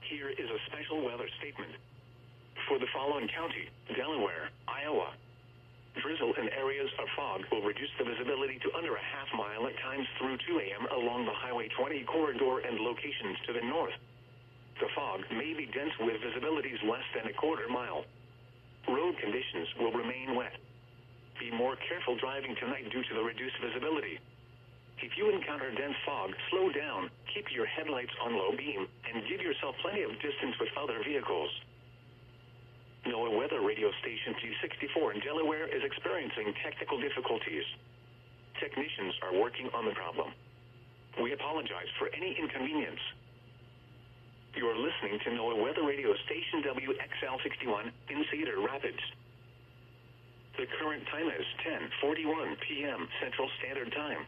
Here is a special weather statement. For the following county, Delaware, Iowa. Drizzle and areas of fog will reduce the visibility to under a half mile at times through 2 a.m. along the Highway 20 corridor and locations to the north. The fog may be dense with visibilities less than a quarter mile. Road conditions will remain wet. Be more careful driving tonight due to the reduced visibility. If you encounter dense fog, slow down, keep your headlights on low beam, and give yourself plenty of distance with other vehicles. NOAA Weather Radio Station G64 in Delaware is experiencing technical difficulties. Technicians are working on the problem. We apologize for any inconvenience. You are listening to NOAA Weather Radio Station WXL61 in Cedar Rapids. The current time is 10:41 p.m. Central Standard Time.